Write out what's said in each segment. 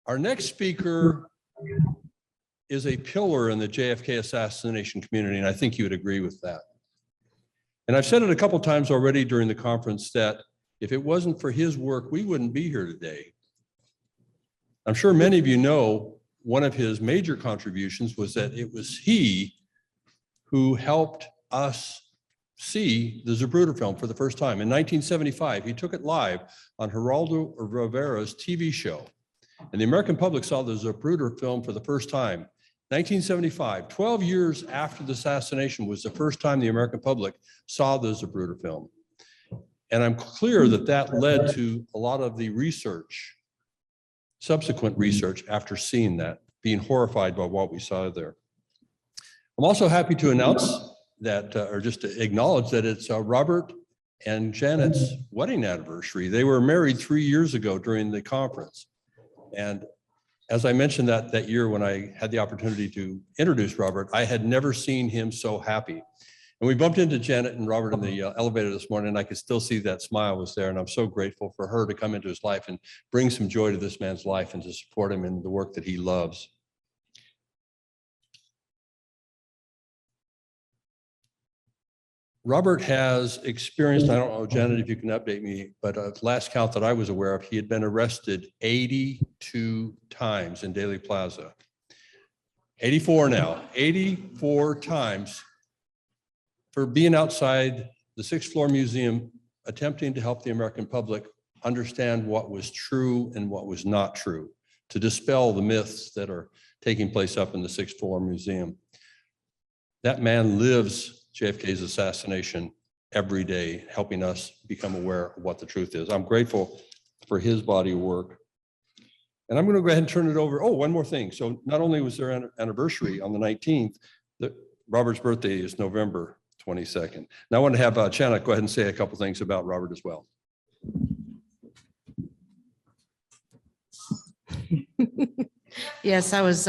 Our next speaker is a pillar in the JFK assassination community, and I think you would agree with that. And I've said it a couple times already during the conference that if it wasn't for his work, we wouldn't be here today. I'm sure many of you know one of his major contributions was that it was he who helped us see the Zapruder film for the first time. In 1975, he took it live on Geraldo Rivera's TV show. And the American public saw the Zapruder film for the first time. 1975, 12 years after the assassination was the first time the American public saw the Zapruder film. And I'm clear that that led to a lot of the research, subsequent research after seeing that, being horrified by what we saw there. I'm also happy to announce that, or just to acknowledge that it's Robert and Janet's wedding anniversary. They were married 3 years ago during the conference. And as I mentioned that year when I had the opportunity to introduce Robert, I had never seen him so happy. And we bumped into Janet and Robert in the elevator this morning, and I could still see that smile was there. And I'm so grateful for her to come into his life and bring some joy to this man's life and to support him in the work that he loves. Robert has experienced, I don't know, Janet, if you can update me, but at last count that I was aware of, he had been arrested 82 times in Dealey Plaza. 84 now, 84 times for being outside the 6th floor museum, attempting to help the American public understand what was true and what was not true, to dispel the myths that are taking place up in the 6th floor museum. That man lives JFK's assassination every day, helping us become aware of what the truth is. I'm grateful for his body of work. And I'm going to go ahead and turn it over. Oh, one more thing. So not only was their anniversary on the 19th, Robert's birthday is November 22nd. Now I want to have Janet go ahead and say a couple things about Robert as well. Yes, I was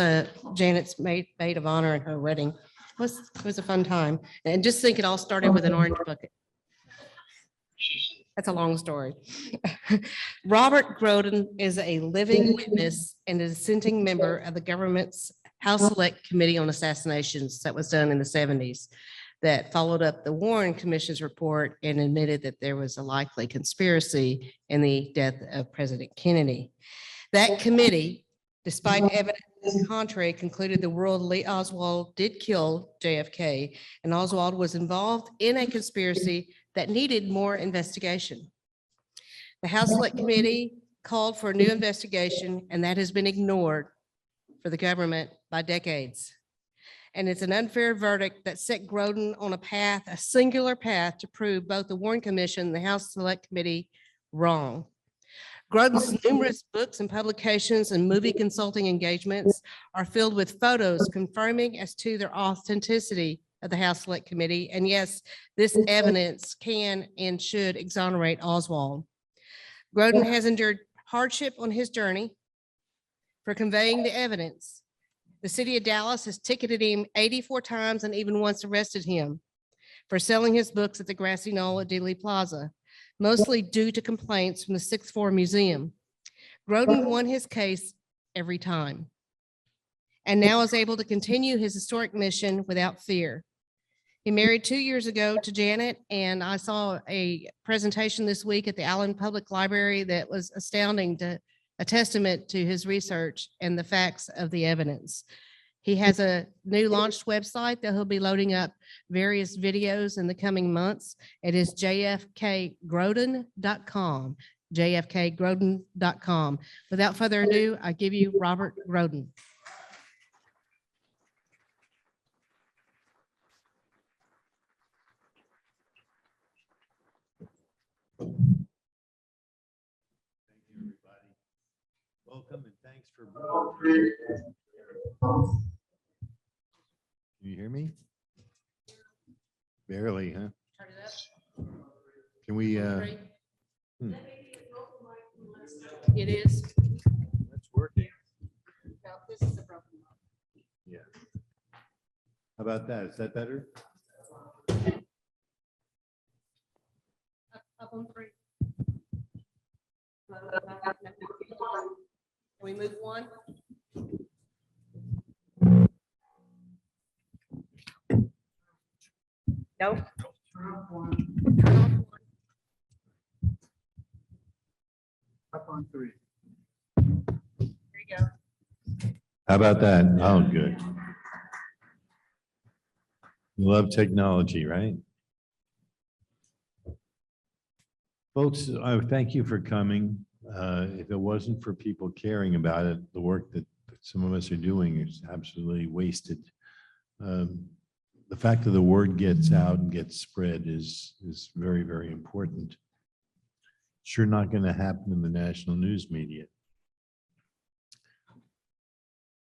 Janet's maid of honor at her wedding. It was a fun time. And just think it all started with an orange bucket. That's a long story. Robert Groden is a living witness and a dissenting member of the government's House Select Committee on Assassinations that was done in the 70s that followed up the Warren Commission's report and admitted that there was a likely conspiracy in the death of President Kennedy. That committee, despite evidence contrary, concluded the world Lee Oswald did kill JFK, and Oswald was involved in a conspiracy that needed more investigation. The House Select Committee called for a new investigation, and that has been ignored for the government by decades. And it's an unfair verdict that set Groden on a path, a singular path, to prove both the Warren Commission and the House Select Committee wrong. Groden's numerous books and publications and movie consulting engagements are filled with photos confirming as to their authenticity of the House Select Committee. And yes, this evidence can and should exonerate Oswald. Groden has endured hardship on his journey for conveying the evidence. The city of Dallas has ticketed him 84 times and even once arrested him for selling his books at the grassy knoll at Dealey Plaza, mostly due to complaints from the 6th floor museum. Groden won his case every time and now is able to continue his historic mission without fear. He married 2 years ago to Janet, and I saw a presentation this week at the Allen Public Library that was astounding, a testament to his research and the facts of the evidence. He has a new launched website that he'll be loading up various videos in the coming months. It is jfkgroden.com, jfkgroden.com. Without further ado, I give you Robert Groden. Thank you, everybody. Welcome and thanks for being here. Can you hear me? Barely, huh? Turn it up. Can we? It is. That's working. No, this is a broken one. Yeah. How about that? Is that better? Up on 3. we move one? No? Up on 3. There you go. How about that? Oh, good. You love technology, right? Folks, I thank you for coming. If it wasn't for people caring about it, the work that some of us are doing is absolutely wasted. The fact that the word gets out and gets spread is very, very important. Sure not going to happen in the national news media.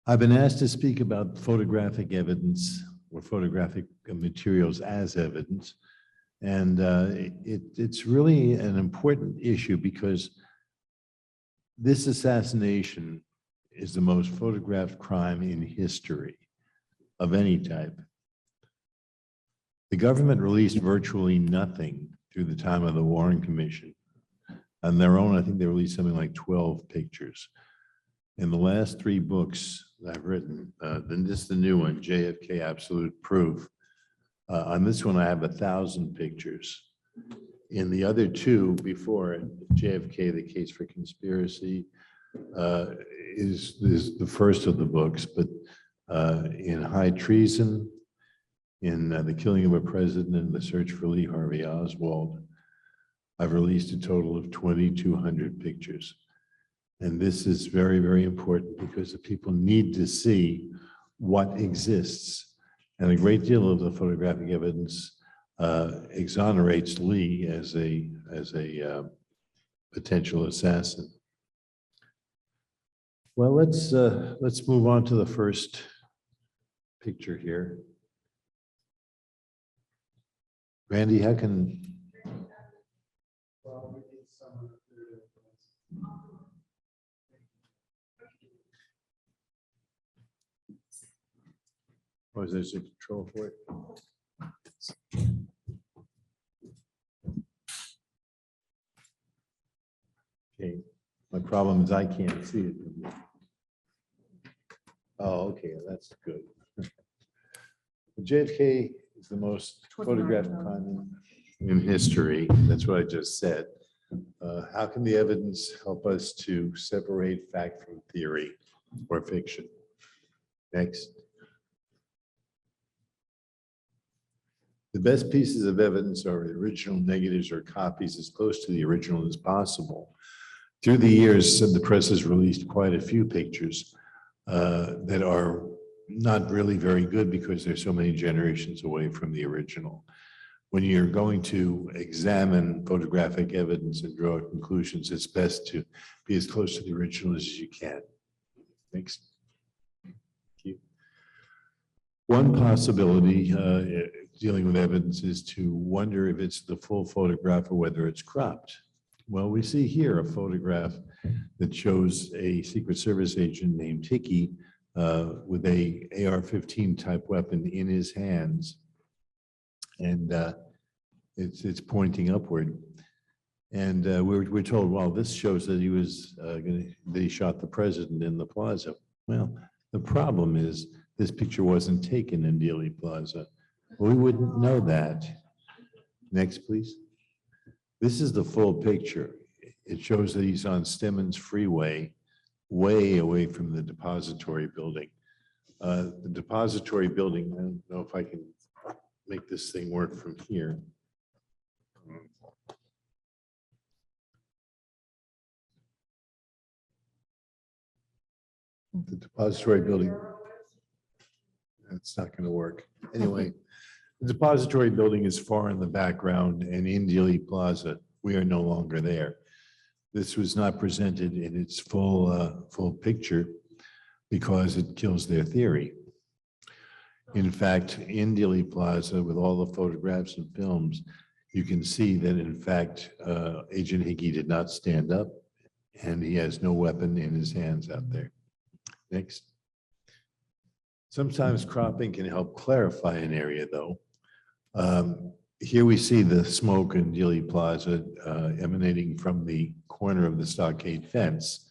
I've been asked to speak about photographic evidence or photographic materials as evidence. And it's really an important issue because this assassination is the most photographed crime in history of any type. The government released virtually nothing through the time of the Warren Commission. On their own, I think they released something like 12 pictures. In the last 3 books I've written, then this is the new one, JFK Absolute Proof. On this one, I have 1,000 pictures. In the other 2 before it, JFK, The Case for Conspiracy, is the first of the books, but in High Treason, in The Killing of a President and The Search for Lee Harvey Oswald, I've released a total of 2,200 pictures. And this is very, very important because the people need to see what exists. And a great deal of the photographic evidence exonerates Lee as a potential assassin. Well, let's move on to the first picture here. Randy, how can? Oh, is there a control for it? Okay, my problem is I can't see it. Oh, okay, that's good. JFK is the most photographed crime in history. That's what I just said. How can the evidence help us to separate fact from theory or fiction? Next. The best pieces of evidence are original negatives or copies as close to the original as possible. Through the years, the press has released quite a few pictures that are not really very good because they're so many generations away from the original. When you're going to examine photographic evidence and draw conclusions, it's best to be as close to the original as you can. Next. Thank you. One possibility dealing with evidence is to wonder if it's the full photograph or whether it's cropped. Well, we see here a photograph that shows a Secret Service agent named Hickey with a AR-15 type weapon in his hands. And it's pointing upward. And we're told, well, this shows that he shot the president in the plaza. Well, the problem is this picture wasn't taken in Dealey Plaza. We wouldn't know that. Next, please. This is the full picture. It shows that he's on Stemmons Freeway, way away from the depository building. The depository building, I don't know if I can make this thing work from here. The depository building. That's not going to work. Anyway, the depository building is far in the background, and in Dealey Plaza, we are no longer there. This was not presented in its full picture because it kills their theory. In fact, in Dealey Plaza, with all the photographs and films, you can see that, in fact, Agent Hickey did not stand up, and he has no weapon in his hands out there. Next. Sometimes cropping can help clarify an area, though. Here we see the smoke in Dealey Plaza emanating from the corner of the stockade fence.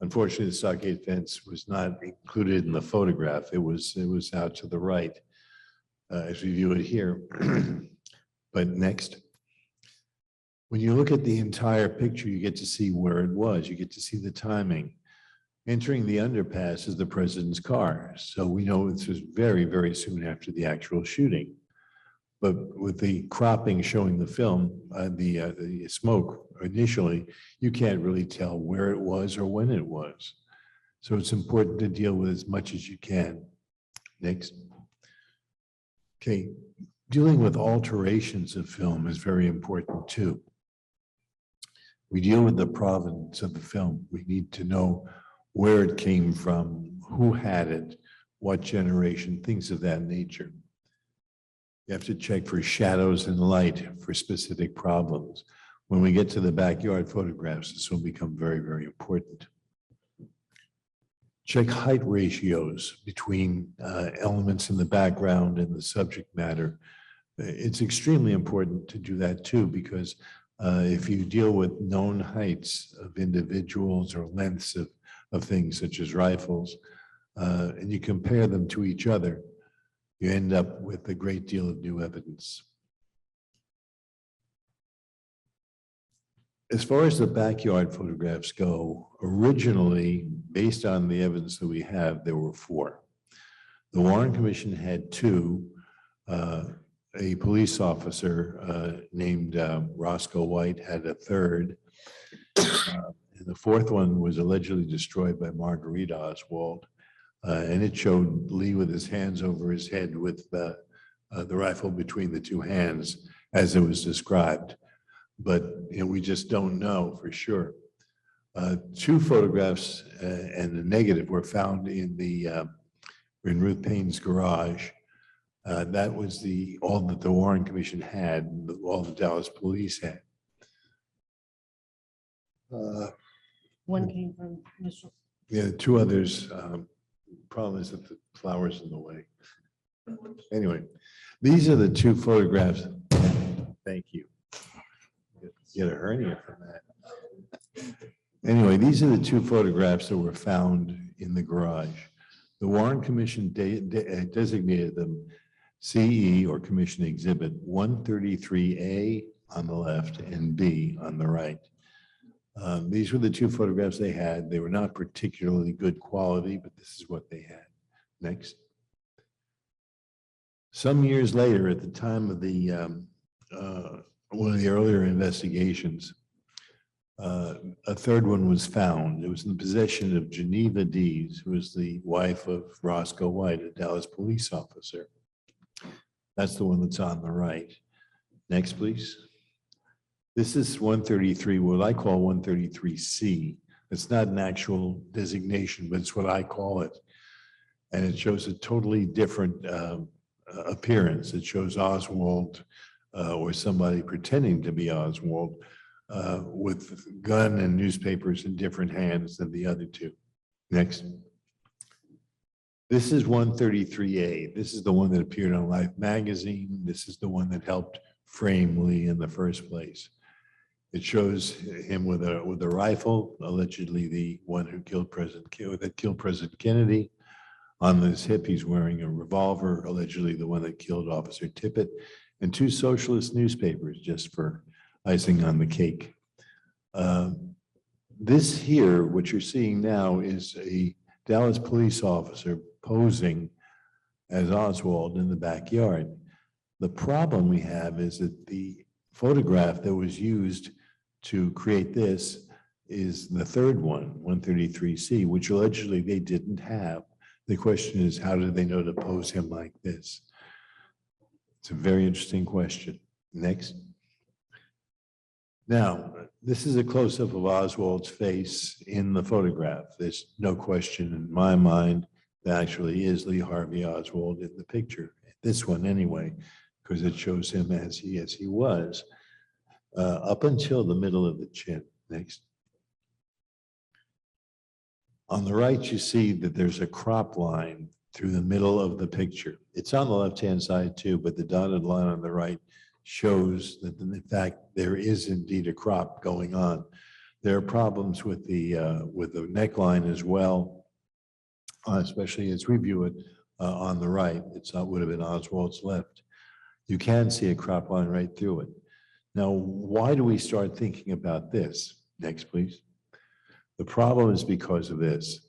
Unfortunately, the stockade fence was not included in the photograph. It was out to the right as we view it here. But next. When you look at the entire picture, you get to see where it was. You get to see the timing. Entering the underpass is the president's car. So we know this was very, very soon after the actual shooting. But with the cropping showing the film, the smoke initially, you can't really tell where it was or when it was. So it's important to deal with as much as you can. Next. Okay, dealing with alterations of film is very important too. We deal with the provenance of the film. We need to know where it came from, who had it, what generation, things of that nature. You have to check for shadows and light for specific problems. When we get to the backyard photographs, this will become very, very important. Check height ratios between elements in the background and the subject matter. It's extremely important to do that too, because if you deal with known heights of individuals or lengths of things such as rifles, and you compare them to each other, you end up with a great deal of new evidence. As far as the backyard photographs go, originally, based on the evidence that we have, there were 4. The Warren Commission had 2. A police officer named Roscoe White had a 3rd. And the 4th one was allegedly destroyed by Margarita Oswald. And it showed Lee with his hands over his head with the rifle between the 2 hands as it was described. But we just don't know for sure. 2 photographs and a negative were found in Ruth Payne's garage. That was all that the Warren Commission had, all the Dallas police had. One came from Mr. Yeah, 2 others. Problem is that the flower's in the way. Anyway, these are the 2 photographs. Thank you. Get a hernia from that. Anyway, these are the 2 photographs that were found in the garage. The Warren Commission designated them CE or Commission Exhibit 133A on the left and B on the right. These were the 2 photographs they had. They were not particularly good quality, but this is what they had. Next. Some years later, at the time of the one of the earlier investigations, a 3rd one was found. It was in the possession of Geneva Dees, who was the wife of Roscoe White, a Dallas police officer. That's the one that's on the right. Next, please. This is 133, what I call 133C. It's not an actual designation, but it's what I call it. And it shows a totally different appearance. It shows Oswald or somebody pretending to be Oswald with gun and newspapers in different hands than the other 2. Next. This is 133A. This is the one that appeared on Life magazine. This is the one that helped frame Lee in the first place. It shows him with a rifle, allegedly the one who killed President Kennedy. On his hip, he's wearing a revolver, allegedly the one that killed Officer Tippit, and 2 socialist newspapers just for icing on the cake. This here, what you're seeing now, is a Dallas police officer posing as Oswald in the backyard. The problem we have is that the photograph that was used to create this is the 3rd one, 133C, which allegedly they didn't have. The question is, how did they know to pose him like this? It's a very interesting question. Next. Now, this is a close-up of Oswald's face in the photograph. There's no question in my mind that actually is Lee Harvey Oswald in the picture. This one anyway, because it shows him as he was, up until the middle of the chin. Next. On the right, you see that there's a crop line through the middle of the picture. It's on the left-hand side too, but the dotted line on the right shows that in fact there is indeed a crop going on. There are problems with the neckline as well, especially as we view it on the right. It's not would have been Oswald's left. You can see a crop line right through it. Now, why do we start thinking about this? Next, please. The problem is because of this.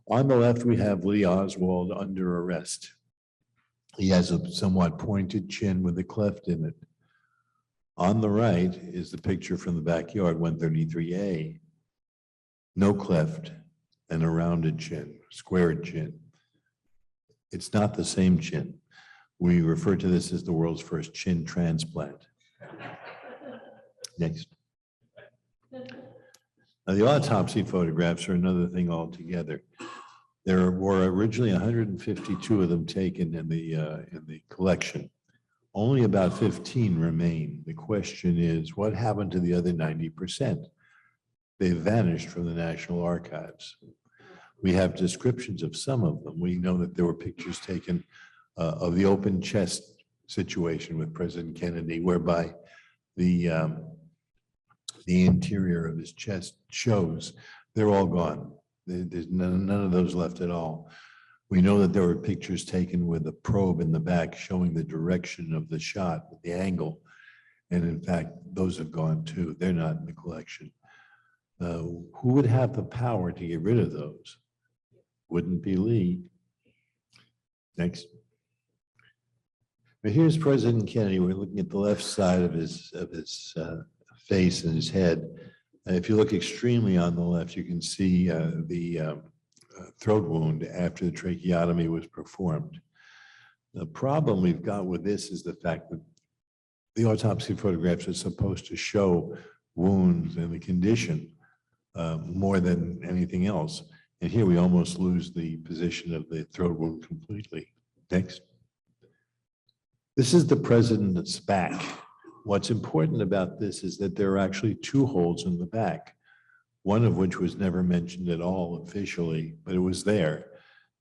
On the left, we have Lee Oswald under arrest. He has a somewhat pointed chin with a cleft in it. On the right is the picture from the backyard, 133A. No cleft and a rounded chin, squared chin. It's not the same chin. We refer to this as the world's first chin transplant. Next. Now, the autopsy photographs are another thing altogether. There were originally 152 of them taken in the collection. Only about 15 remain. The question is, what happened to the other 90%? They vanished from the National Archives. We have descriptions of some of them. We know that there were pictures taken of the open chest situation with President Kennedy, whereby the interior of his chest shows. They're all gone. There's none of those left at all. We know that there were pictures taken with a probe in the back showing the direction of the shot, the angle. And in fact, those have gone too. They're not in the collection. Who would have the power to get rid of those? Wouldn't be Lee. Next. But here's President Kennedy. We're looking at the left side of his face and his head. And if you look extremely on the left, you can see the throat wound after the tracheotomy was performed. The problem we've got with this is the fact that the autopsy photographs are supposed to show wounds and the condition more than anything else. And here we almost lose the position of the throat wound completely. Next. This is the president's back. What's important about this is that there are actually two holes in the back, one of which was never mentioned at all officially, but it was there.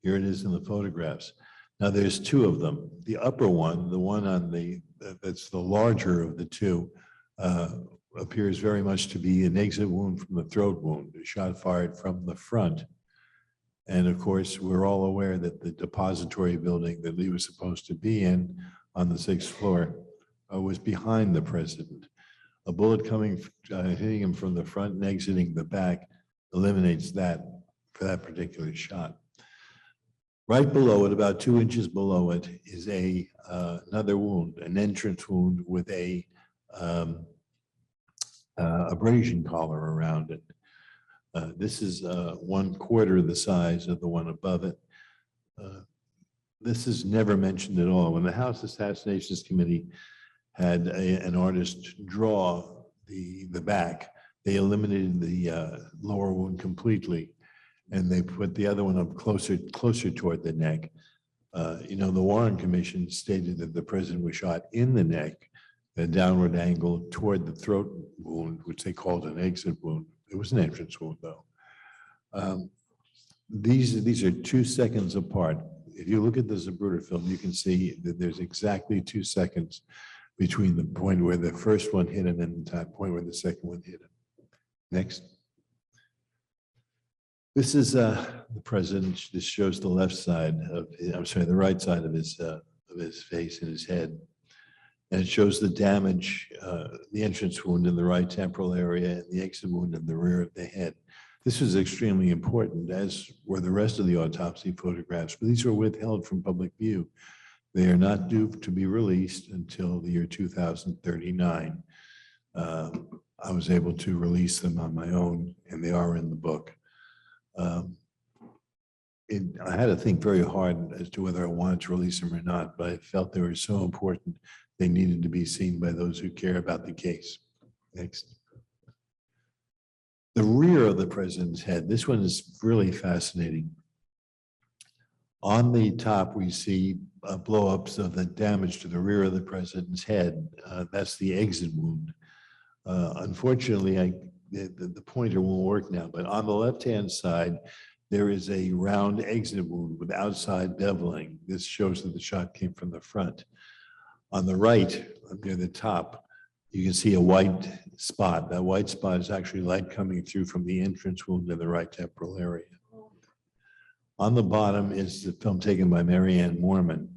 Here it is in the photographs. Now there's two of them. The upper one, the one on that's the larger of the two, appears very much to be an exit wound from the throat wound, a shot fired from the front. And of course, we're all aware that the depository building that Lee was supposed to be in on the 6th floor was behind the president. A bullet coming, hitting him from the front and exiting the back eliminates that for that particular shot. Right below it, about 2 inches below it, is another wound, an entrance wound with a abrasion collar around it. This is 1/4 the size of the one above it. This is never mentioned at all. When the House Assassinations Committee had an artist draw the back, they eliminated the lower wound completely, and they put the other one up closer toward the neck. You know, the Warren Commission stated that the president was shot in the neck, a downward angle toward the throat wound, which they called an exit wound. It was an entrance wound, though. These are 2 seconds apart. If you look at the Zapruder film, you can see that there's exactly 2 seconds between the point where the first one hit him and the point where the second one hit him. Next. This is the president. This shows the left side of, the right side of his face and his head. And it shows the damage, the entrance wound in the right temporal area and the exit wound in the rear of the head. This was extremely important, as were the rest of the autopsy photographs, but these were withheld from public view. They are not due to be released until the year 2039. I was able to release them on my own, and they are in the book. I had to think very hard as to whether I wanted to release them or not, but I felt they were so important, they needed to be seen by those who care about the case. Next. The rear of the president's head, this one is really fascinating. On the top, we see blow-ups of the damage to the rear of the president's head. That's the exit wound. Unfortunately, the pointer won't work now, but on the left-hand side, there is a round exit wound with outside beveling. This shows that the shot came from the front. On the right, near the top, You can see a white spot. That white spot is actually light coming through from the entrance wound in the right temporal area. On the bottom is the film taken by Marianne Moorman,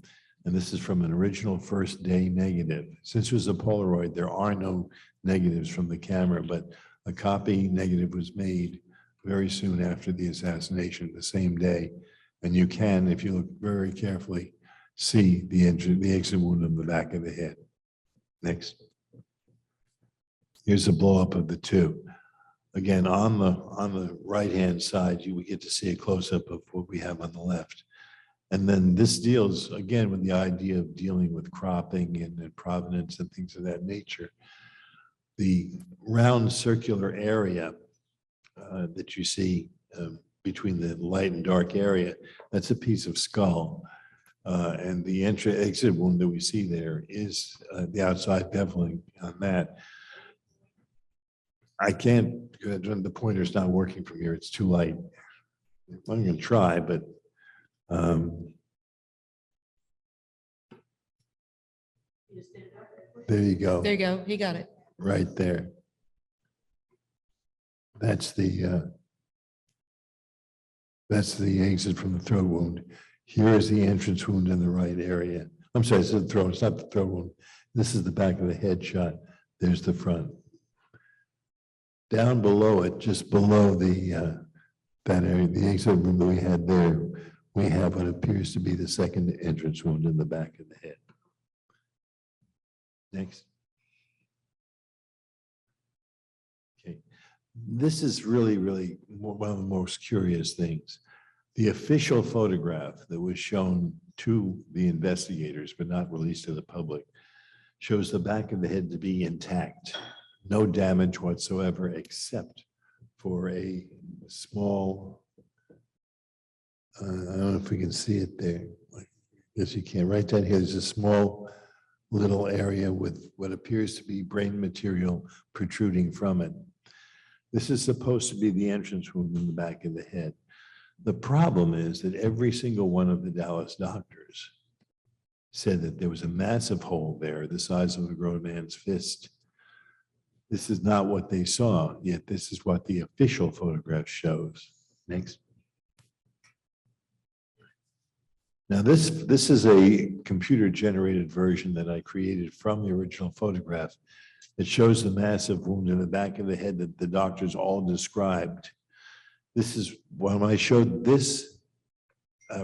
and this is from an original first day negative. Since it was a Polaroid, there are no negatives from the camera, but a copy negative was made very soon after the assassination, the same day. And you can, if you look very carefully, see the exit wound on the back of the head. Next. Here's a blow up of the two. Again, on the right-hand side, you would get to see a close-up of what we have on the left. And then this deals, again, with the idea of dealing with cropping and provenance and things of that nature. The round circular area that you see between the light and dark area, that's a piece of skull. And the exit wound that we see there is the outside beveling on that. I can't, the pointer's not working from here. It's too light. I'm going to try, but there you go. There you go. He got it. Right there. That's the exit from the throat wound. Here is the entrance wound in the right area. I'm sorry, it's the throat. It's not the throat wound. This is the back of the head shot. There's the front. Down below it, just below the that area, the exit wound that we had there, we have what appears to be the second entrance wound in the back of the head. Next. Okay, this is really one of the most curious things. The official photograph that was shown to the investigators, but not released to the public, shows the back of the head to be intact. No damage whatsoever, except for a small, I don't know if we can see it there. Yes, you can. Right down here, there's a small little area with what appears to be brain material protruding from it. This is supposed to be the entrance wound in the back of the head. The problem is that every single one of the Dallas doctors said that there was a massive hole there, the size of a grown man's fist. This is not what they saw, yet this is what the official photograph shows. Next. Now this is a computer-generated version that I created from the original photograph. It shows the massive wound in the back of the head that the doctors all described. This is when I showed this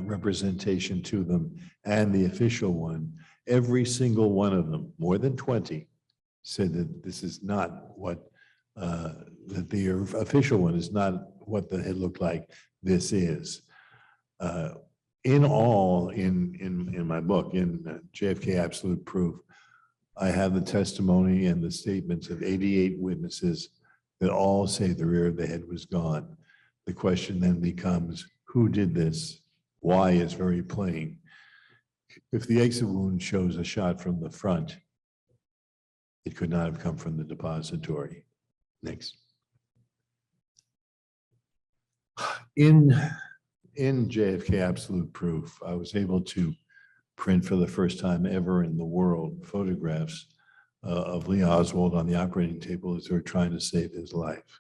representation to them and the official one, every single one of them, more than 20, said that this is not what, that the official one is not what the head looked like. This is. In all, in my book, in JFK Absolute Proof, I have the testimony and the statements of 88 witnesses that all say the rear of the head was gone. The question then becomes, who did this? Why is very plain. If the exit wound shows a shot from the front, it could not have come from the depository. Next. In JFK Absolute Proof, I was able to print for the first time ever in the world photographs of Lee Oswald on the operating table as they were trying to save his life.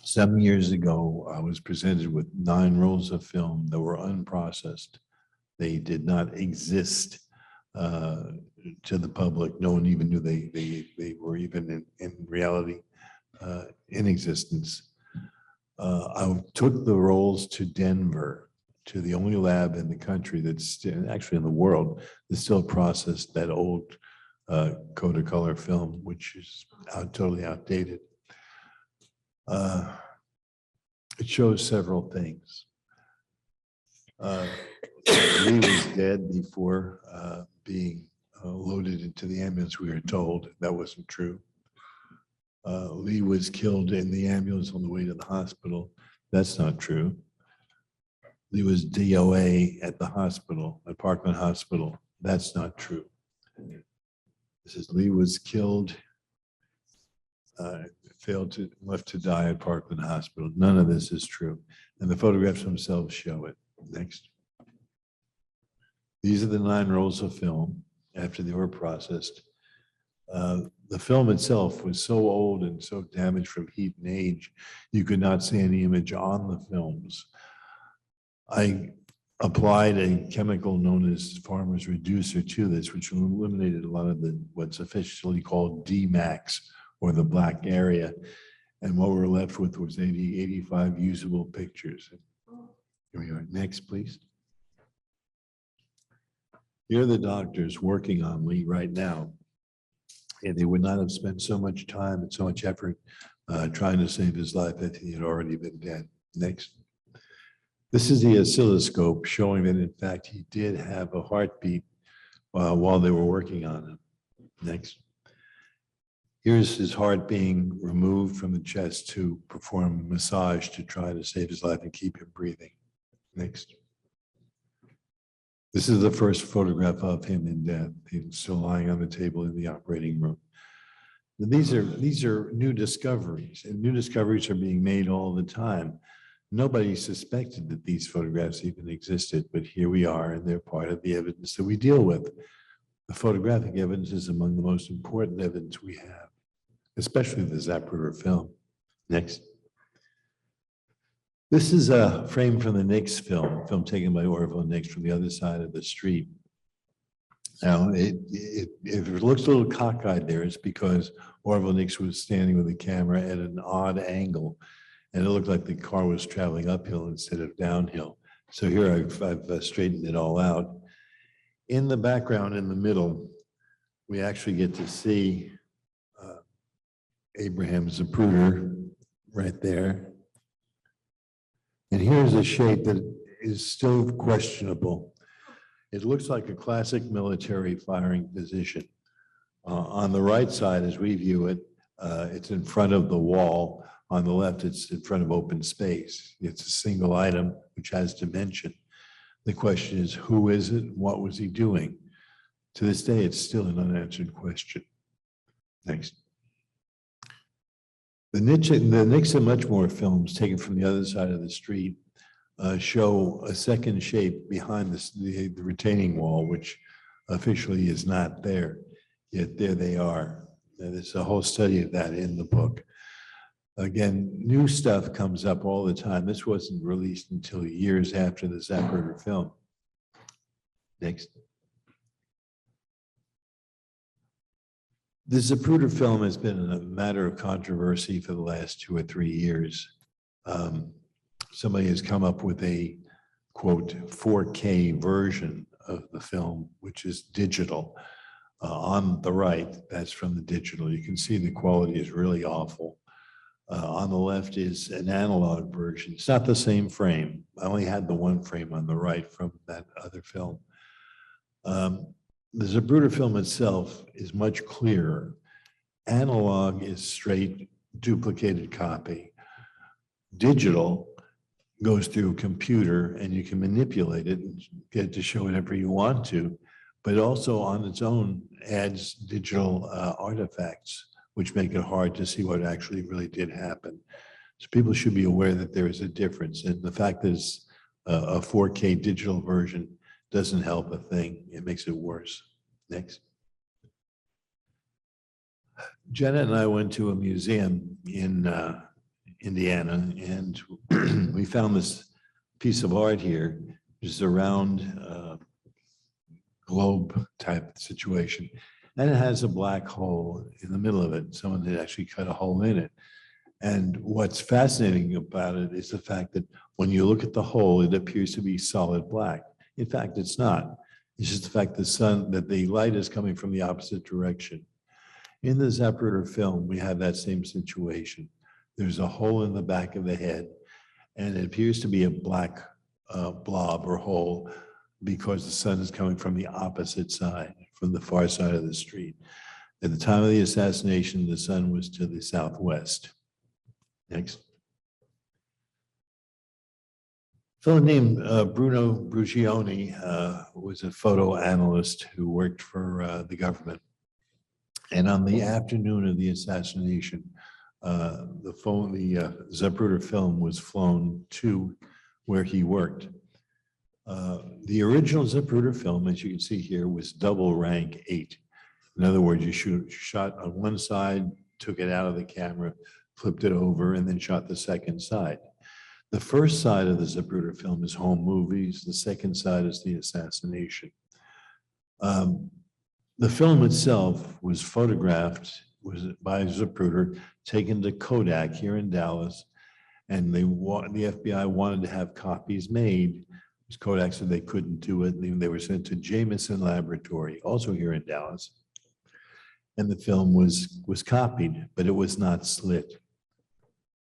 Some years ago, I was presented with 9 rolls of film that were unprocessed. They did not exist to the public. No one even knew they were even in reality in existence. I took the rolls to Denver, to the only lab in the country that's still, actually in the world, that still processed that old Kodacolor film, which is totally outdated. It shows several things. Lee was dead before being loaded into the ambulance, we were told. That wasn't true. Lee was killed in the ambulance on the way to the hospital. That's not true. Lee was DOA at the hospital, at Parkland Hospital. That's not true. This is Lee was killed, left to die at Parkland Hospital. None of this is true. And the photographs themselves show it. Next. These are the 9 rolls of film after they were processed. The film itself was so old and so damaged from heat and age, you could not see any image on the films. I applied a chemical known as farmer's reducer to this, which eliminated a lot of the what's officially called DMAX, or the black area. And what we're left with was 85 usable pictures. Here we are. Next, please. Here are the doctors working on Lee right now. And they would not have spent so much time and so much effort trying to save his life if he had already been dead. Next. This is the oscilloscope showing that, in fact, he did have a heartbeat while they were working on him. Next. Here's his heart being removed from the chest to perform massage to try to save his life and keep him breathing. Next. This is the first photograph of him in death. He's still lying on the table in the operating room. And these are new discoveries, and new discoveries are being made all the time. Nobody suspected that these photographs even existed, but here we are, and they're part of the evidence that we deal with. The photographic evidence is among the most important evidence we have, especially the Zapruder film. Next. This is a frame from the Nix film taken by Orville Nix from the other side of the street. Now, if it looks a little cockeyed there, it's because Orville Nix was standing with the camera at an odd angle, and it looked like the car was traveling uphill instead of downhill. So here I've straightened it all out. In the background, in the middle, we actually get to see Abraham Zapruder right there. And here's a shape that is still questionable. It looks like a classic military firing position. On the right side, as we view it, it's in front of the wall. On the left, it's in front of open space. It's a single item which has dimension. The question is, who is it? What was he doing? To this day, it's still an unanswered question. Next. The Nix and much more films taken from the other side of the street show a second shape behind the retaining wall, which officially is not there, yet there they are. There's a whole study of that in the book. Again, new stuff comes up all the time. This wasn't released until years after the Zapruder film. Next. The Zapruder film has been a matter of controversy for the last 2 or 3 years. Somebody has come up with a, quote, 4K version of the film, which is digital. On the right, that's from the digital. You can see the quality is really awful. On the left is an analog version. It's not the same frame. I only had the one frame on the right from that other film. The Zapruder film itself is much clearer. Analog is straight duplicated copy. Digital goes through a computer and you can manipulate it and get it to show whatever you want to, but also on its own adds digital artifacts, which make it hard to see what actually really did happen. So people should be aware that there is a difference. And the fact that it's a 4K digital version doesn't help a thing. It makes it worse. Next. Jenna and I went to a museum in Indiana, and we found this piece of art here, which is a round globe type situation. And it has a black hole in the middle of it. Someone had actually cut a hole in it. And what's fascinating about it is the fact that when you look at the hole, it appears to be solid black. In fact, it's not. It's just the fact that the light is coming from the opposite direction. In the Zapruder film, we have that same situation. There's a hole in the back of the head, and it appears to be a black blob or hole because the sun is coming from the opposite side, from the far side of the street. At the time of the assassination, the sun was to the southwest. Next. A fellow named Bruno Brugioni was a photo analyst who worked for the government. And on the afternoon of the assassination, the Zapruder film was flown to where he worked. The original Zapruder film, as you can see here, was double rank 8. In other words, you shot on one side, took it out of the camera, flipped it over, and then shot the second side. The first side of the Zapruder film is home movies. The second side is the assassination. The film itself was photographed by Zapruder, taken to Kodak here in Dallas, and the FBI wanted to have copies made. Kodak said they couldn't do it. They were sent to Jameson Laboratory, also here in Dallas. And the film was copied, but it was not slit.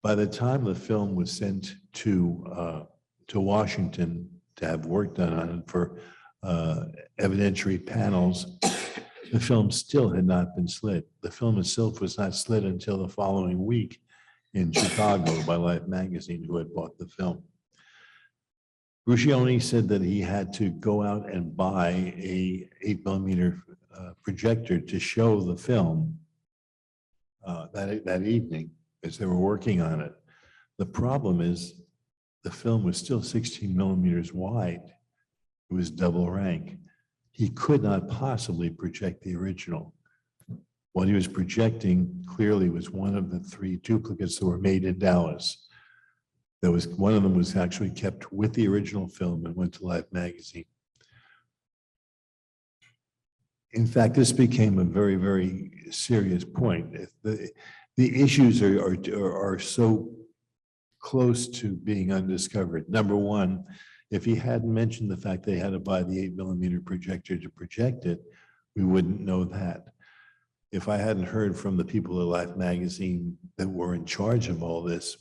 By the time the film was sent to Washington to have work done on it for evidentiary panels, the film still had not been slit. The film itself was not slit until the following week in Chicago by Life magazine, who had bought the film. Ruscioni said that he had to go out and buy a 8mm projector to show the film that evening as they were working on it. The problem is the film was still 16mm wide. It was double rank. He could not possibly project the original. What he was projecting clearly was one of the 3 duplicates that were made in Dallas. One of them was actually kept with the original film and went to Life magazine. In fact, this became a very, very serious point. The issues are so close to being undiscovered. Number one, if he hadn't mentioned the fact they had to buy the 8mm projector to project it, we wouldn't know that. If I hadn't heard from the people at Life magazine that were in charge of all this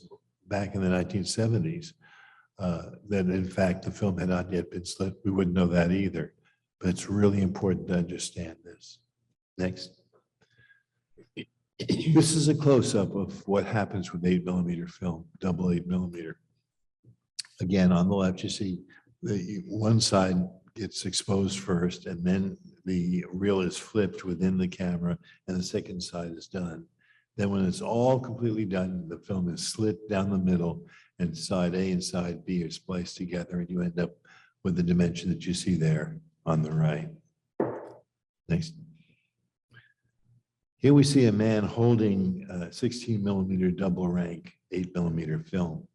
back in the 1970s, that in fact the film had not yet been slit, we wouldn't know that either. But it's really important to understand this. Next. This is a close-up of what happens with 8mm film, double 8mm. Again, on the left, you see one side gets exposed first, and then the reel is flipped within the camera, and the second side is done. Then when it's all completely done, the film is slit down the middle, and side A and side B are spliced together, and you end up with the dimension that you see there on the right. Next. Here we see a man holding 16mm double rank 8mm film.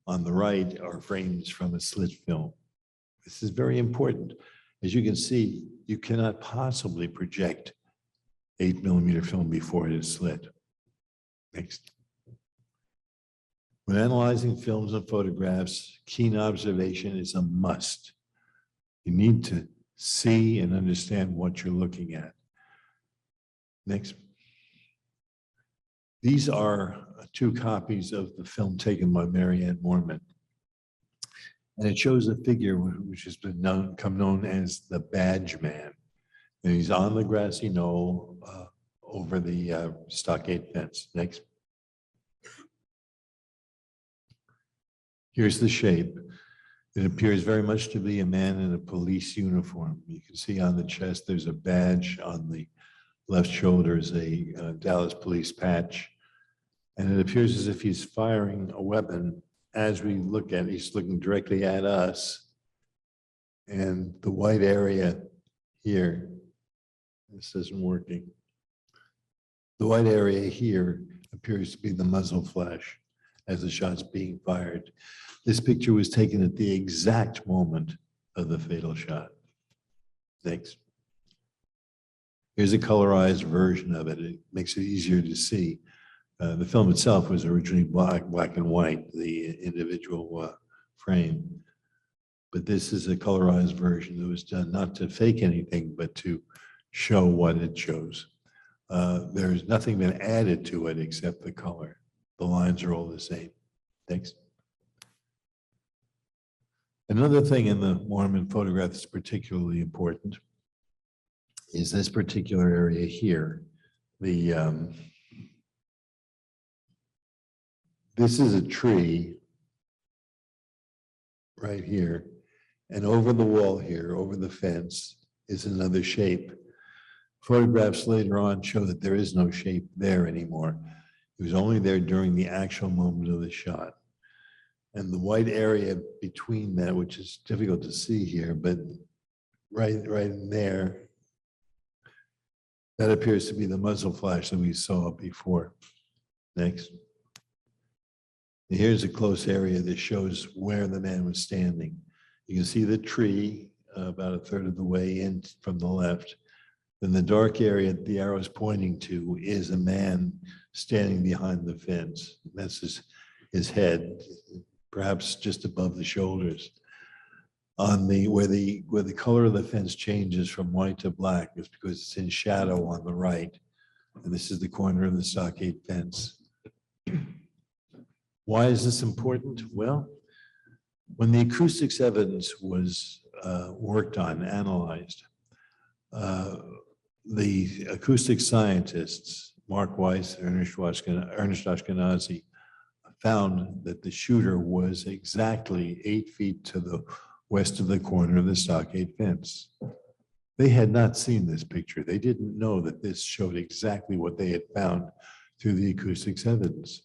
On the right are frames from a slit film. This is very important. As you can see, you cannot possibly project 8mm film before it is slit. Next. When analyzing films and photographs, keen observation is a must. You need to see and understand what you're looking at. Next. These are 2 copies of the film taken by Marianne Moorman. And it shows a figure which has been known as the Badgeman. And he's on the grassy knoll over the stockade fence. Next. Here's the shape. It appears very much to be a man in a police uniform. You can see on the chest, there's a badge. On the left shoulder is a Dallas police patch. And it appears as if he's firing a weapon. As we look at it, he's looking directly at us. And the white area here, this isn't working. The white area here appears to be the muzzle flash as the shot's being fired. This picture was taken at the exact moment of the fatal shot. Next. Here's a colorized version of it. It makes it easier to see. The film itself was originally black and white, the individual frame. But this is a colorized version that was done not to fake anything, but to show what it shows. There's nothing been added to it except the color. The lines are all the same. Thanks. Another thing in the Moorman photograph that's particularly important is this particular area here. This is a tree right here, and over the wall here, over the fence, is another shape. Photographs later on show that there is no shape there anymore. It was only there during the actual moment of the shot. And the white area between that, which is difficult to see here, but right in there That appears to be the muzzle flash that we saw before. Next. And here's a close area that shows where the man was standing. You can see the tree about a third of the way in from the left. Then the dark area the arrow is pointing to is a man standing behind the fence. That's his head, perhaps just above the shoulders. On the where the color of the fence changes from white to black is because it's in shadow on the right. And this is the corner of the stockade fence. Why is this important? Well, when the acoustics evidence was worked on, analyzed, the acoustic scientists, Mark Weiss, Ernest Ashkenazi, found that the shooter was exactly 8 feet to the west of the corner of the stockade fence. They had not seen this picture. They didn't know that this showed exactly what they had found through the acoustics evidence.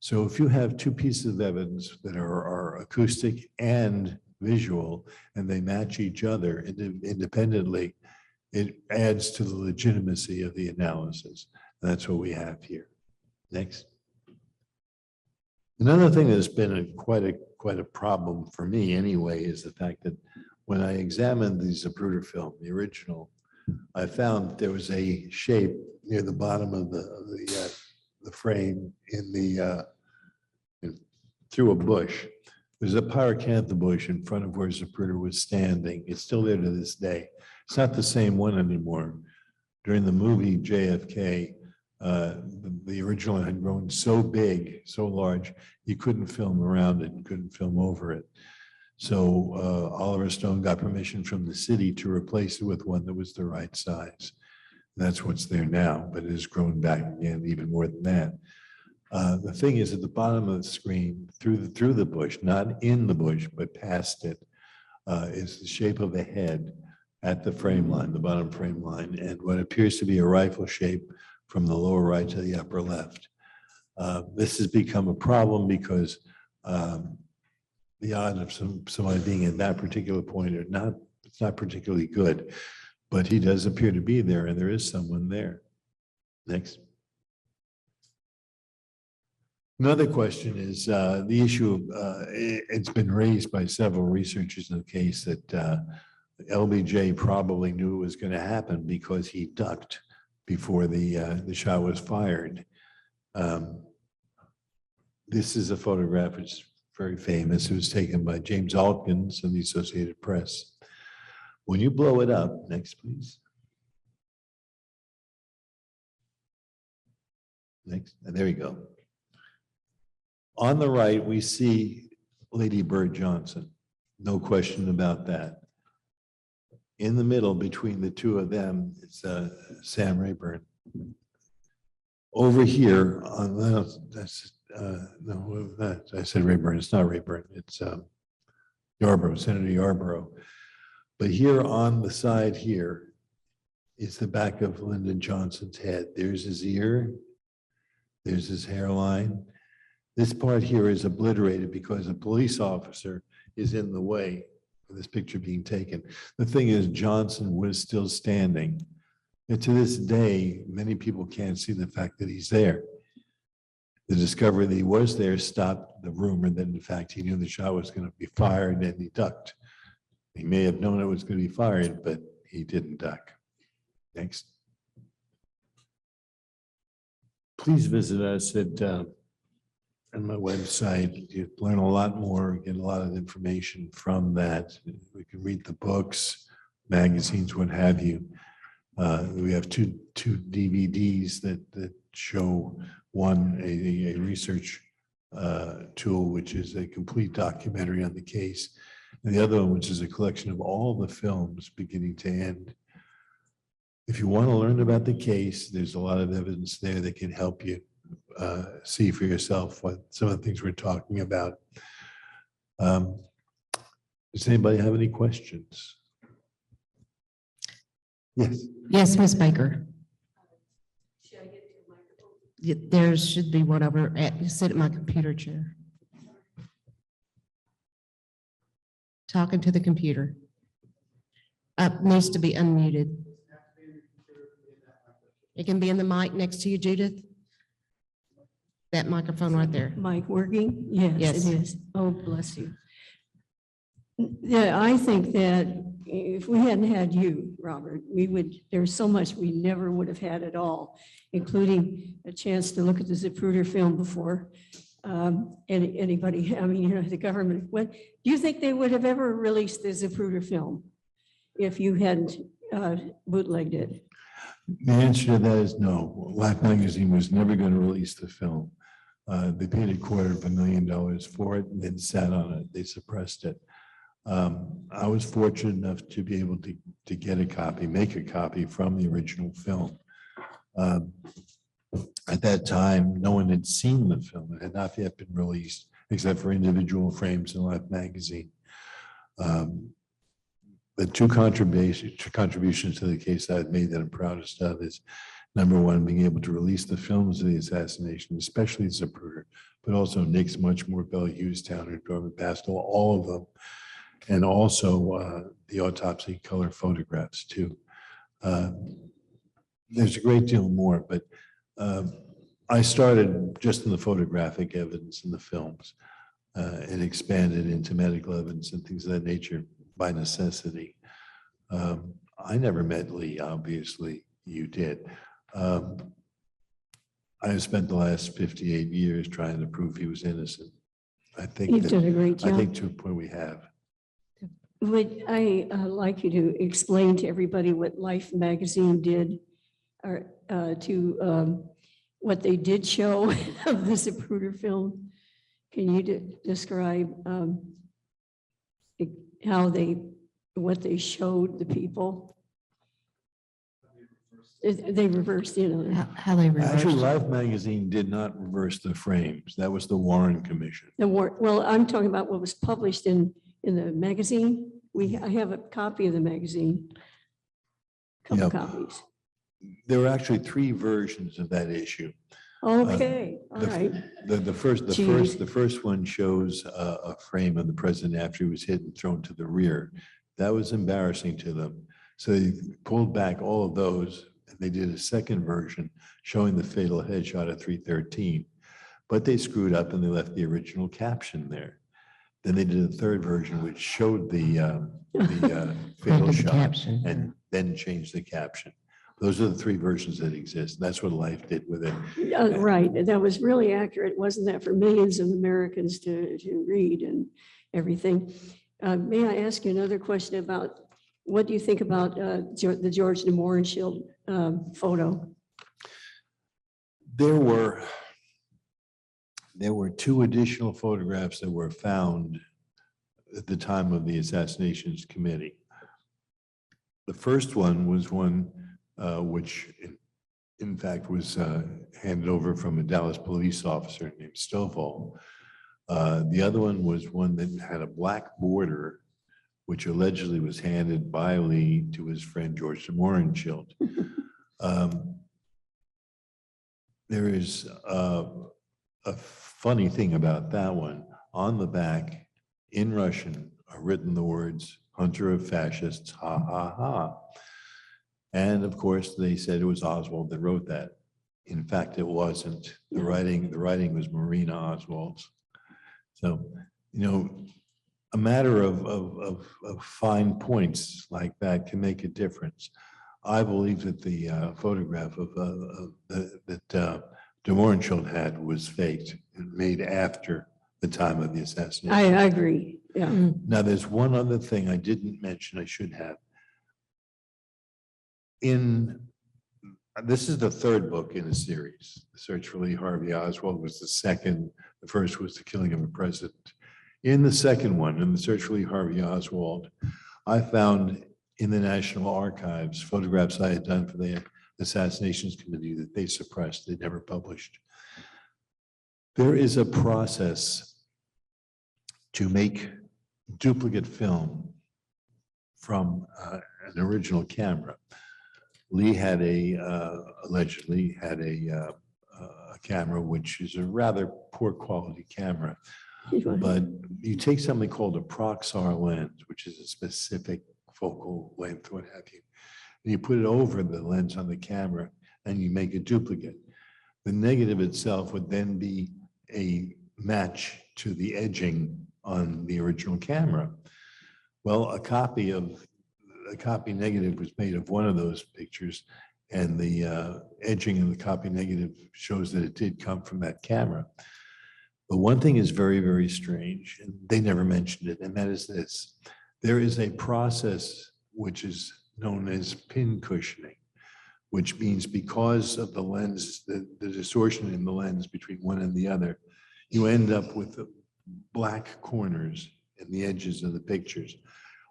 So if you have two pieces of evidence that are acoustic and visual, and they match each other independently, it adds to the legitimacy of the analysis. And that's what we have here. Next. Another thing that's been quite a problem for me anyway is the fact that when I examined the Zapruder film, the original, I found that there was a shape near the bottom of the frame through a bush. There's a pyracantha bush in front of where Zapruder was standing. It's still there to this day. It's not the same one anymore. During the movie JFK, the original had grown so big, so large, you couldn't film around it, you couldn't film over it. So Oliver Stone got permission from the city to replace it with one that was the right size. That's what's there now, but it has grown back again even more than that. The thing is at the bottom of the screen, through the bush, not in the bush, but past it, is the shape of a head at the frame line, the bottom frame line, and what appears to be a rifle shape from the lower right to the upper left. This has become a problem because the odds of somebody being at that particular point it's not particularly good, but he does appear to be there, and there is someone there. Next. Another question is the issue of, it's been raised by several researchers in the case that LBJ probably knew it was going to happen because he ducked before the shot was fired. This is a photograph, it's very famous. It was taken by James Alkins of the Associated Press. When you blow it up, next please. Next, and there we go. On the right, we see Lady Bird Johnson. No question about that. In the middle, between the two of them, it's Sam Rayburn. Over here, on I said Rayburn. It's not Rayburn. It's Yarborough, Senator Yarborough. But here on the side here is the back of Lyndon Johnson's head. There's his ear. There's his hairline. This part here is obliterated because a police officer is in the way of this picture being taken. The thing is, Johnson was still standing. And to this day, many people can't see the fact that he's there. The discovery that he was there stopped the rumor that in fact he knew the shot was going to be fired and he ducked. He may have known it was going to be fired, but he didn't duck. Next. Please visit us at on my website. You learn a lot more, get a lot of information from that. We can read the books, magazines, what have you. We have two DVDs that show one, a research tool, which is a complete documentary on the case, and the other one, which is a collection of all the films beginning to end. If you want to learn about the case, there's a lot of evidence there that can help you see for yourself what some of the things we're talking about. Does anybody have any questions? Yes. Yes, Ms. Baker. There should be one over at, sit at my computer chair. Talking to the computer. Needs to be unmuted. It can be in the mic next to you, Judith. That microphone right there. Mic working? Yes, Yes. it is. Oh, bless you. Yeah, I think that if we hadn't had you, Robert, there's so much we never would have had at all, including a chance to look at the Zapruder film before anybody, I mean, the government. Do you think they would have ever released the Zapruder film if you hadn't bootlegged it? The answer to that is no. Life magazine was never going to release the film. They paid $250,000 for it and then sat on it. They suppressed it. I was fortunate enough to be able to get a copy, make a copy from the original film. At that time, no one had seen the film. It had not yet been released, except for individual frames in Life magazine. The two contributions to the case that I've made that I'm proudest of is, number one, being able to release the films of the assassination, especially Zapruder, but also Nix, Muchmore, Bell, Hughestown, and Norman Pastel, all of them. And also the autopsy color photographs too. There's a great deal more, but I started just in the photographic evidence in the films and expanded into medical evidence and things of that nature by necessity. I never met Lee, obviously, you did. I have spent the last 58 years trying to prove he was innocent. I think You've done a great job. I think to a point we have. Would I like you to explain to everybody what Life magazine did or to what they did show of the Zapruder film? Can you describe what they showed the people? They reversed, How they Actually, reversed. Life magazine did not reverse the frames. That was the Warren Commission. well, I'm talking about what was published in the magazine. I have a copy of the magazine, couple Yep. copies. There were actually 3 versions of that issue. Okay, all The- right. The first one shows a frame of the president after he was hit and thrown to the rear. That was embarrassing to them. So they pulled back all of those and they did a second version showing the fatal headshot at 313. But they screwed up and they left the original caption there. Then they did a third version which showed the fatal Added the shot caption. and then changed the caption. Those are the 3 versions that exist. That's what Life did with it. Right, that was really accurate, wasn't that, for millions of Americans to read and everything? May I ask you another question about, what do you think about the George de Mohrenschildt photo? There were 2 additional photographs that were found at the time of the Assassinations Committee. The first one was one which in fact was handed over from a Dallas police officer named Stovall. The other one was one that had a black border, which allegedly was handed by Lee to his friend George de Mohrenschildt. There is a funny thing about that one. On the back, in Russian, are written the words, "Hunter of fascists, ha, ha, ha." And of course, they said it was Oswald that wrote that. In fact, it wasn't. The writing was Marina Oswald's. So, a matter of fine points like that can make a difference. I believe that the photograph that de Mohrenschildt had was faked and made after the time of the assassination. I agree, yeah. Now, there's one other thing I didn't mention, I should have. This is the 3rd book in a series. The Search for Lee Harvey Oswald was the second. The first was The Killing of a President. In the second one, in The Search for Lee Harvey Oswald, I found in the National Archives photographs I had done for the Assassinations Committee that they suppressed, they never published. There is a process to make duplicate film from an original camera. Lee had allegedly had a camera, which is a rather poor quality camera. But you take something called a Proxar lens, which is a specific focal length, what have you, and you put it over the lens on the camera, and you make a duplicate. The negative itself would then be a match to the edging on the original camera. Well, a copy negative was made of one of those pictures, and the edging of the copy negative shows that it did come from that camera. But one thing is very, very strange, and they never mentioned it, and that is this. There is a process which is known as pin cushioning, which means because of the lens, the distortion in the lens between one and the other, you end up with the black corners in the edges of the pictures.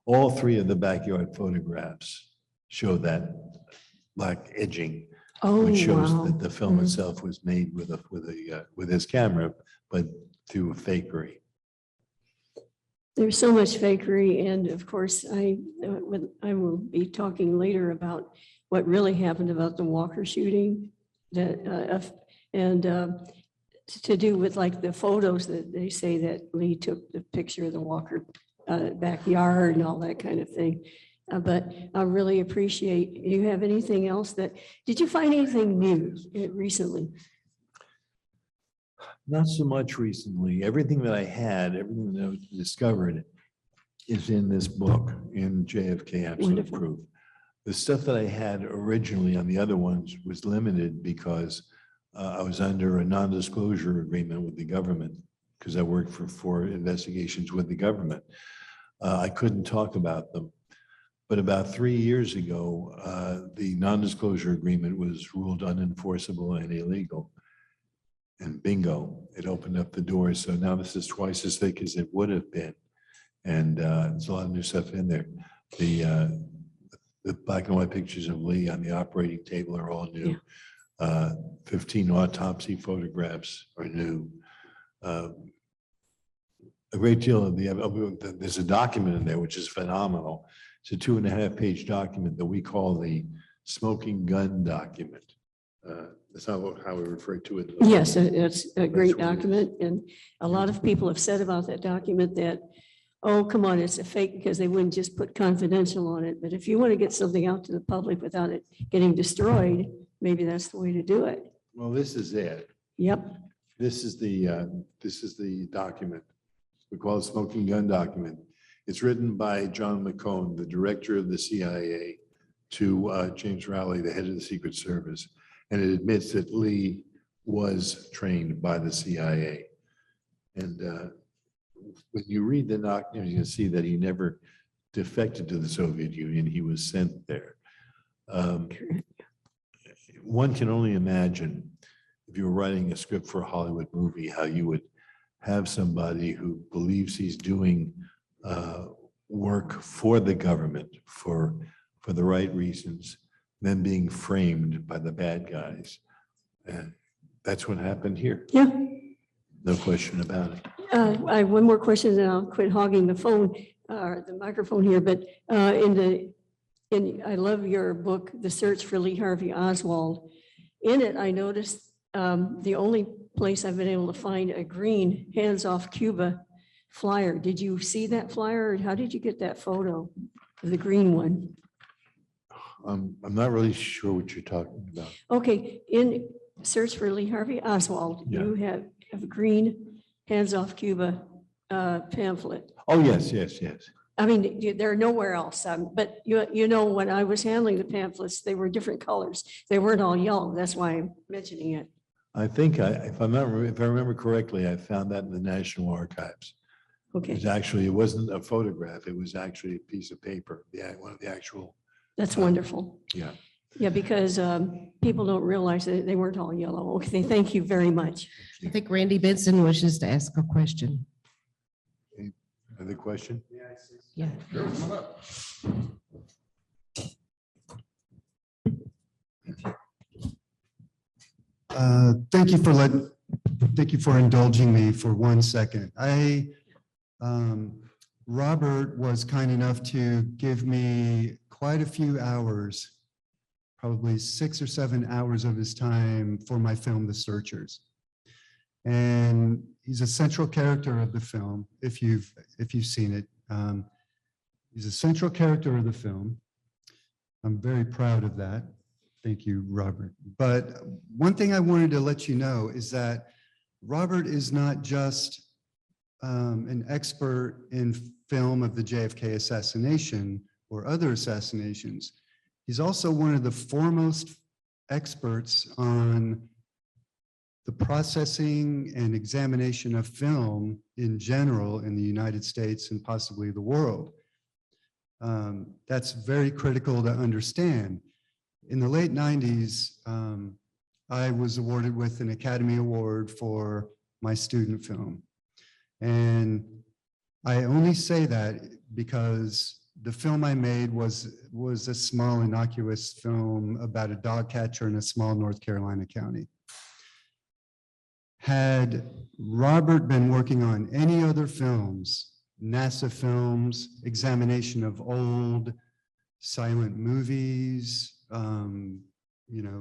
All three of the backyard photographs show that black edging, Oh, which shows wow. that the film itself was made with his camera, but through a fakery. There's so much fakery, and of course, I will be talking later about what really happened about the Walker shooting, to do with like the photos that they say that Lee took the picture of the Walker backyard and all that kind of thing. But I really appreciate. Do you have anything else did you find anything new recently? Not so much recently. Everything that I had, everything that I discovered is in this book, in JFK Absolute Wonderful. Proof. The stuff that I had originally on the other ones was limited because I was under a non-disclosure agreement with the government because I worked for investigations with the government. I couldn't talk about them. But about 3 years ago, the non-disclosure agreement was ruled unenforceable and illegal. And bingo, it opened up the doors. So now this is twice as thick as it would have been. And there's a lot of new stuff in there. The black and white pictures of Lee on the operating table are all new. 15 autopsy photographs are new. A great deal of there's a document in there which is phenomenal. It's a 2.5-page document that we call the smoking gun document. That's how we refer to it. Yes, it's a great what it is. document, and a lot of people have said about that document that, oh, come on, it's a fake because they wouldn't just put confidential on it. But if you want to get something out to the public without it getting destroyed, maybe that's the way to do it. Well, this is it. Yep. This is the document. We call it smoking gun document. It's written by John McCone, the director of the CIA, to James Rowley, the head of the Secret Service. And it admits that Lee was trained by the CIA. And when you read the document, you can see that he never defected to the Soviet Union. He was sent there. One can only imagine if you were writing a script for a Hollywood movie, how you would have somebody who believes he's doing work for the government for the right reasons, then being framed by the bad guys. And that's what happened here. Yeah. No question about it. I have one more question, and I'll quit hogging the phone, the microphone here. But I love your book, The Search for Lee Harvey Oswald. In it, I noticed the only place I've been able to find a green Hands Off Cuba flyer. Did you see that flyer, or how did you get that photo of the green one? I'm not really sure what you're talking about. Okay, in Search for Lee Harvey Oswald, Yeah. you have a green Hands Off Cuba pamphlet. Oh, yes. I mean, they're nowhere else. But you know, when I was handling the pamphlets, they were different colors. They weren't all yellow. That's why I'm mentioning it. I think if I remember correctly, I found that in the National Archives. Okay, It wasn't a photograph. It was actually a piece of paper. One of the actual. that's wonderful. Yeah. Yeah, because people don't realize that they weren't all yellow. Okay, thank you very much. I think Randy Benson wishes to ask a question. Other question? Yeah. Sure, come on up. Thank you for indulging me for 1 second. Robert was kind enough to give me quite a few hours, probably 6 or 7 hours of his time for my film, The Searchers. And he's a central character of the film, if you've seen it. He's a central character of the film. I'm very proud of that. Thank you, Robert. But one thing I wanted to let you know is that Robert is not just an expert in film of the JFK assassination or other assassinations. He's also one of the foremost experts on the processing and examination of film in general in the United States and possibly the world. That's very critical to understand. In the late 90s, I was awarded with an Academy Award for my student film. And I only say that because the film I made was a small innocuous film about a dog catcher in a small North Carolina county. Had Robert been working on any other films, NASA films, examination of old silent movies,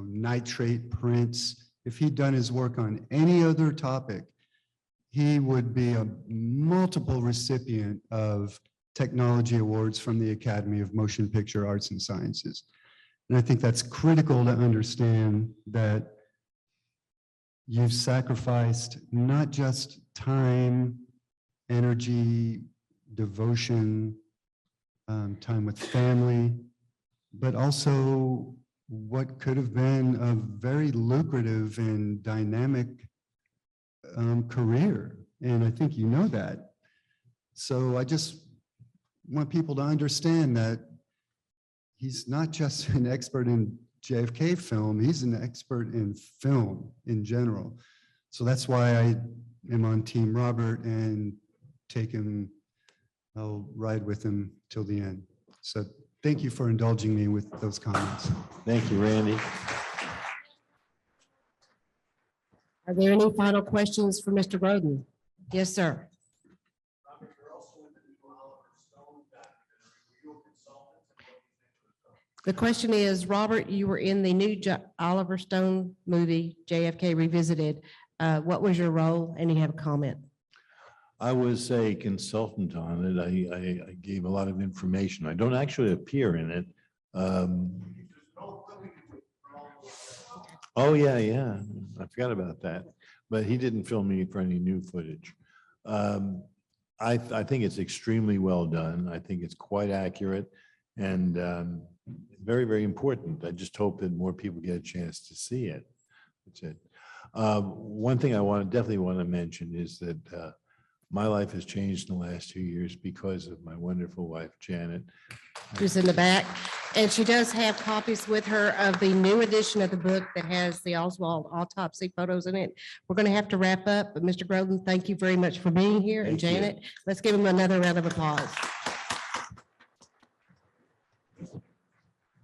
nitrate prints, if he'd done his work on any other topic, he would be a multiple recipient of technology awards from the Academy of Motion Picture Arts and Sciences. And I think that's critical to understand that you've sacrificed not just time, energy, devotion, time with family, but also what could have been a very lucrative and dynamic career. And I think you know that. So I just want people to understand that he's not just an expert in JFK film, he's an expert in film in general. So that's why I am on Team Robert and I'll ride with him till the end. So thank you for indulging me with those comments. Thank you, Randy. Are there any final questions for Mr. Groden? Yes, sir. The question is, Robert, you were in the new Oliver Stone movie, JFK Revisited. What was your role? And you have a comment. I was a consultant on it. I gave a lot of information. I don't actually appear in it. Oh, yeah. I forgot about that. But he didn't film me for any new footage. I think it's extremely well done. I think it's quite accurate and very, very important. I just hope that more people get a chance to see it. That's it. One thing I definitely want to mention is that my life has changed in the last 2 years because of my wonderful wife, Janet. Who's in the back. And she does have copies with her of the new edition of the book that has the Oswald autopsy photos in it. We're going to have to wrap up, but Mr. Groden, thank you very much for being here. And Thank you. Janet, let's give him another round of applause.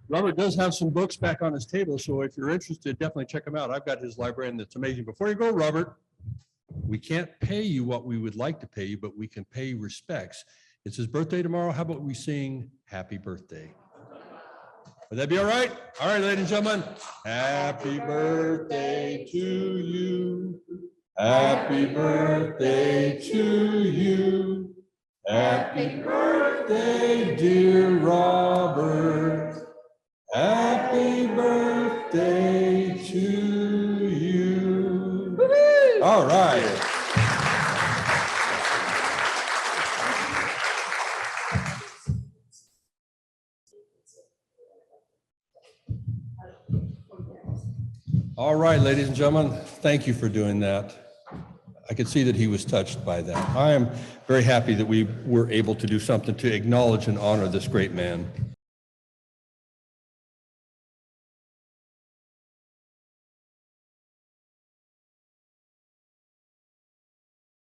Robert does have some books back on his table, so if you're interested, definitely check them out. I've got his library and it's amazing. Before you go, Robert, we can't pay you what we would like to pay you, but we can pay you respects. It's his birthday tomorrow. How about we sing happy birthday? Would that be all right? All right, ladies and gentlemen. Happy birthday to you. Happy birthday to you. Happy birthday, dear Robert. Happy birthday to you. Woo-hoo! All right. All right, ladies and gentlemen, thank you for doing that. I could see that he was touched by that. I am very happy that we were able to do something to acknowledge and honor this great man.